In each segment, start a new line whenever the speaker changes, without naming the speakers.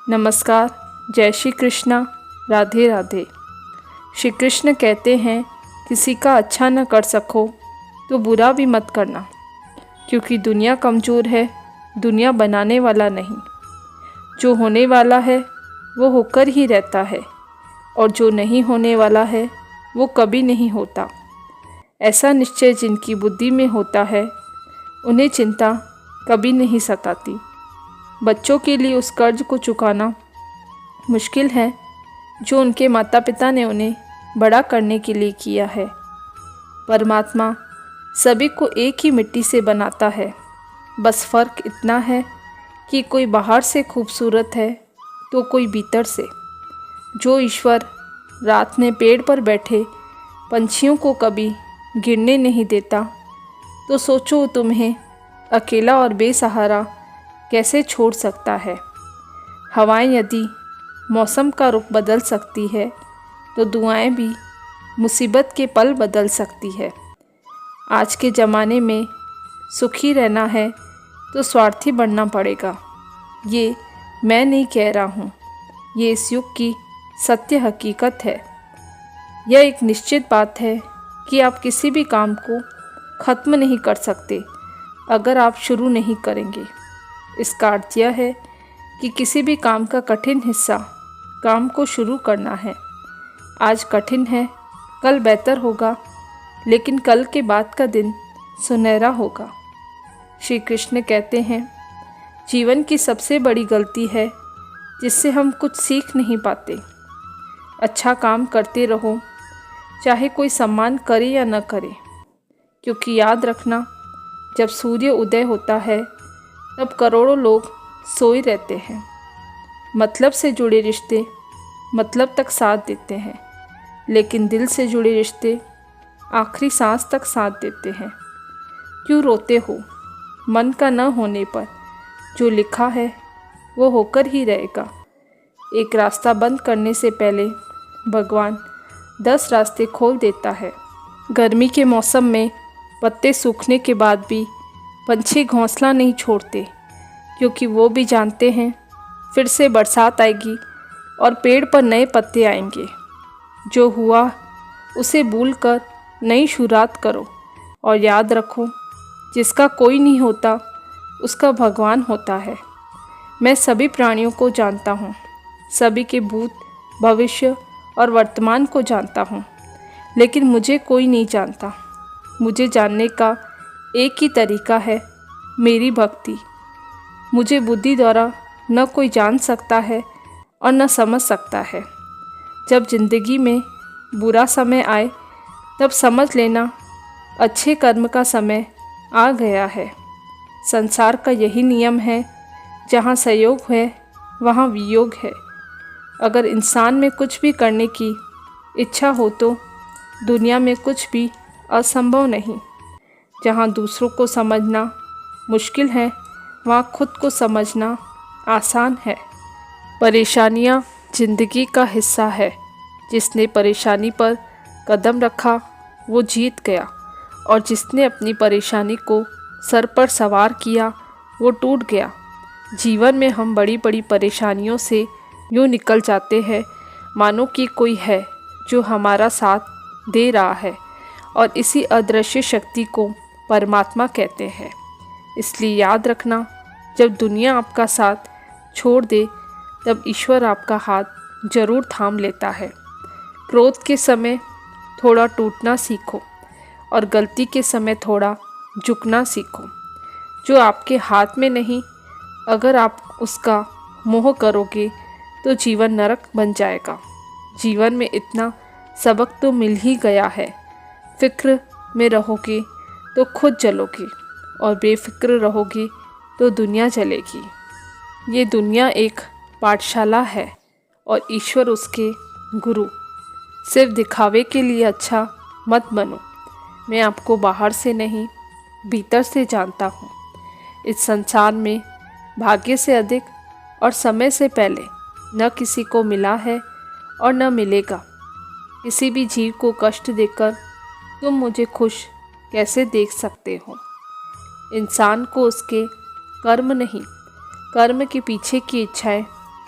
नमस्कार, जय श्री कृष्णा, राधे राधे। श्री कृष्ण कहते हैं, किसी का अच्छा न कर सको तो बुरा भी मत करना, क्योंकि दुनिया कमज़ोर है, दुनिया बनाने वाला नहीं। जो होने वाला है वो होकर ही रहता है, और जो नहीं होने वाला है वो कभी नहीं होता। ऐसा निश्चय जिनकी बुद्धि में होता है, उन्हें चिंता कभी नहीं सताती। बच्चों के लिए उस कर्ज को चुकाना मुश्किल है जो उनके माता पिता ने उन्हें बड़ा करने के लिए किया है। परमात्मा सभी को एक ही मिट्टी से बनाता है, बस फ़र्क इतना है कि कोई बाहर से खूबसूरत है तो कोई भीतर से। जो ईश्वर रात में पेड़ पर बैठे पंछियों को कभी गिरने नहीं देता, तो सोचो तुम्हें अकेला और बेसहारा कैसे छोड़ सकता है। हवाएं यदि मौसम का रुख बदल सकती है, तो दुआएं भी मुसीबत के पल बदल सकती है। आज के ज़माने में सुखी रहना है तो स्वार्थी बनना पड़ेगा। ये मैं नहीं कह रहा हूँ, ये इस युग की सत्य हकीकत है। यह एक निश्चित बात है कि आप किसी भी काम को ख़त्म नहीं कर सकते अगर आप शुरू नहीं करेंगे। इसका अर्थ यह है कि किसी भी काम का कठिन हिस्सा काम को शुरू करना है। आज कठिन है, कल बेहतर होगा, लेकिन कल के बाद का दिन सुनहरा होगा। श्री कृष्ण कहते हैं, जीवन की सबसे बड़ी गलती है जिससे हम कुछ सीख नहीं पाते। अच्छा काम करते रहो, चाहे कोई सम्मान करे या न करे, क्योंकि याद रखना, जब सूर्य उदय होता है तब करोड़ों लोग सोए रहते हैं। मतलब से जुड़े रिश्ते मतलब तक साथ देते हैं, लेकिन दिल से जुड़े रिश्ते आखिरी सांस तक साथ देते हैं। क्यों रोते हो मन का न होने पर? जो लिखा है वो होकर ही रहेगा। एक रास्ता बंद करने से पहले भगवान 10 रास्ते खोल देता है। गर्मी के मौसम में पत्ते सूखने के बाद भी पंछी घोंसला नहीं छोड़ते, क्योंकि वो भी जानते हैं फिर से बरसात आएगी और पेड़ पर नए पत्ते आएंगे। जो हुआ उसे भूलकर नई शुरुआत करो, और याद रखो, जिसका कोई नहीं होता उसका भगवान होता है। मैं सभी प्राणियों को जानता हूँ, सभी के भूत, भविष्य और वर्तमान को जानता हूँ, लेकिन मुझे कोई नहीं जानता। मुझे जानने का एक ही तरीका है, मेरी भक्ति। मुझे बुद्धि द्वारा न कोई जान सकता है और न समझ सकता है। जब जिंदगी में बुरा समय आए तब समझ लेना अच्छे कर्म का समय आ गया है। संसार का यही नियम है, जहाँ संयोग है वहाँ वियोग है। अगर इंसान में कुछ भी करने की इच्छा हो तो दुनिया में कुछ भी असंभव नहीं। जहाँ दूसरों को समझना मुश्किल है, वहाँ खुद को समझना आसान है। परेशानियाँ जिंदगी का हिस्सा है। जिसने परेशानी पर कदम रखा वो जीत गया, और जिसने अपनी परेशानी को सर पर सवार किया वो टूट गया। जीवन में हम बड़ी बड़ी परेशानियों से यूँ निकल जाते हैं मानो कि कोई है जो हमारा साथ दे रहा है, और इसी अदृश्य शक्ति को परमात्मा कहते हैं। इसलिए याद रखना, जब दुनिया आपका साथ छोड़ दे तब ईश्वर आपका हाथ जरूर थाम लेता है। क्रोध के समय थोड़ा टूटना सीखो, और गलती के समय थोड़ा झुकना सीखो। जो आपके हाथ में नहीं, अगर आप उसका मोह करोगे तो जीवन नरक बन जाएगा। जीवन में इतना सबक तो मिल ही गया है। फिक्र में रहोगे तो खुद जलोगे, और बेफिक्र रहोगे तो दुनिया जलेगी। ये दुनिया एक पाठशाला है और ईश्वर उसके गुरु। सिर्फ दिखावे के लिए अच्छा मत बनो। मैं आपको बाहर से नहीं, भीतर से जानता हूँ। इस संसार में भाग्य से अधिक और समय से पहले न किसी को मिला है और न मिलेगा। किसी भी जीव को कष्ट देकर तुम मुझे खुश कैसे देख सकते हो? इंसान को उसके कर्म नहीं, कर्म के पीछे की इच्छाएं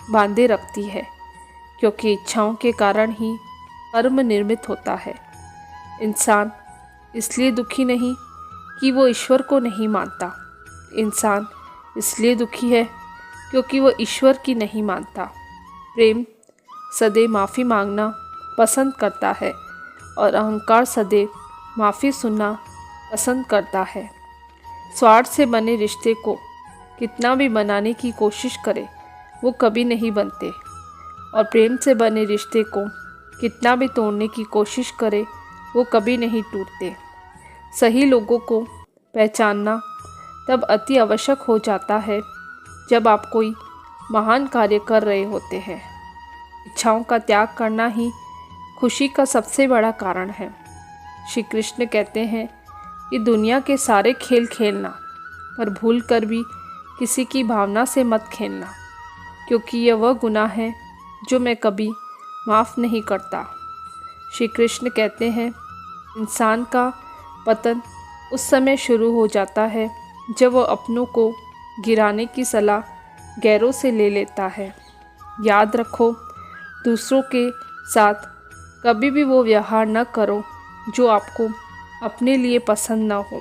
बांधे रखती है, क्योंकि इच्छाओं के कारण ही कर्म निर्मित होता है। इंसान इसलिए दुखी नहीं कि वो ईश्वर को नहीं मानता। इंसान इसलिए दुखी है क्योंकि वो ईश्वर की नहीं मानता। प्रेम सदैव माफ़ी मांगना पसंद करता है और अहंकार सदैव माफ़ी सुनना पसंद करता है। स्वार्थ से बने रिश्ते को कितना भी बनाने की कोशिश करे वो कभी नहीं बनते, और प्रेम से बने रिश्ते को कितना भी तोड़ने की कोशिश करे वो कभी नहीं टूटते। सही लोगों को पहचानना तब अति आवश्यक हो जाता है जब आप कोई महान कार्य कर रहे होते हैं। इच्छाओं का त्याग करना ही खुशी का सबसे बड़ा कारण है। श्री कृष्ण कहते हैं कि दुनिया के सारे खेल खेलना, पर भूल कर भी किसी की भावना से मत खेलना, क्योंकि यह वह गुनाह है जो मैं कभी माफ़ नहीं करता। श्री कृष्ण कहते हैं इंसान का पतन उस समय शुरू हो जाता है जब वह अपनों को गिराने की सलाह गैरों से ले लेता है। याद रखो, दूसरों के साथ कभी भी वो व्यवहार न करो जो आपको अपने लिए पसंद न हो।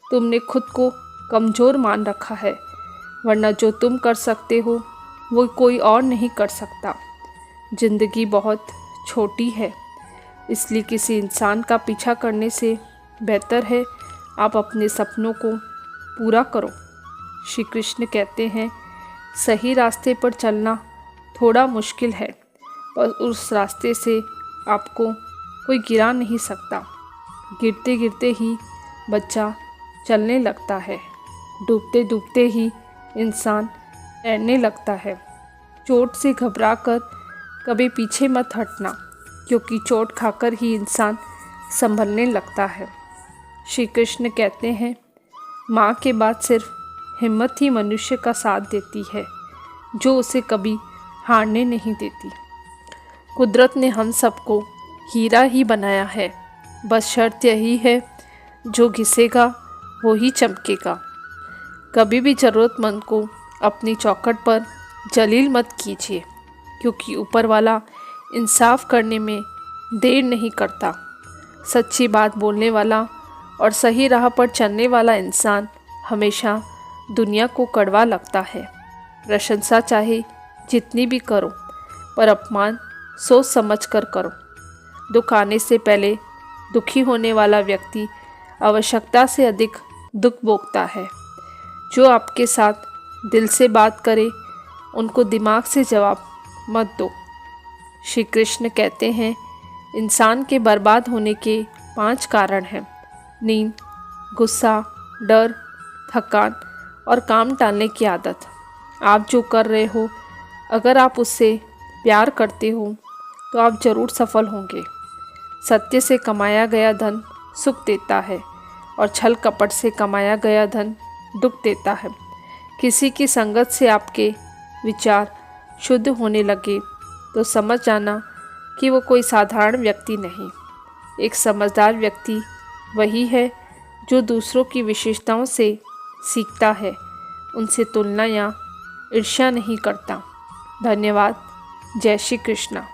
तुमने खुद को कमज़ोर मान रखा है, वरना जो तुम कर सकते हो वो कोई और नहीं कर सकता। ज़िंदगी बहुत छोटी है, इसलिए किसी इंसान का पीछा करने से बेहतर है आप अपने सपनों को पूरा करो। श्री कृष्ण कहते हैं सही रास्ते पर चलना थोड़ा मुश्किल है, पर उस रास्ते से आपको कोई गिरा नहीं सकता। गिरते गिरते ही बच्चा चलने लगता है, डूबते डूबते ही इंसान तैरने लगता है। चोट से घबराकर कभी पीछे मत हटना, क्योंकि चोट खाकर ही इंसान संभलने लगता है। श्री कृष्ण कहते हैं माँ के बाद सिर्फ हिम्मत ही मनुष्य का साथ देती है, जो उसे कभी हारने नहीं देती। कुदरत ने हम सबको हीरा ही बनाया है, बस शर्त यही है जो घिसेगा वो ही चमकेगा। कभी भी ज़रूरतमंद को अपनी चौखट पर जलील मत कीजिए, क्योंकि ऊपर वाला इंसाफ करने में देर नहीं करता। सच्ची बात बोलने वाला और सही राह पर चलने वाला इंसान हमेशा दुनिया को कड़वा लगता है। प्रशंसा चाहे जितनी भी करो, पर अपमान सोच समझ कर करो। दुख आने से पहले दुखी होने वाला व्यक्ति आवश्यकता से अधिक दुख भोगता है। जो आपके साथ दिल से बात करे उनको दिमाग से जवाब मत दो। श्री कृष्ण कहते हैं इंसान के बर्बाद होने के 5 कारण हैं: नींद, गुस्सा, डर, थकान और काम टालने की आदत। आप जो कर रहे हो, अगर आप उससे प्यार करते हो तो आप ज़रूर सफल होंगे। सत्य से कमाया गया धन सुख देता है और छल कपट से कमाया गया धन दुख देता है। किसी की संगत से आपके विचार शुद्ध होने लगे तो समझ जाना कि वो कोई साधारण व्यक्ति नहीं। एक समझदार व्यक्ति वही है जो दूसरों की विशेषताओं से सीखता है, उनसे तुलना या ईर्ष्या नहीं करता। धन्यवाद। जय श्री कृष्णा।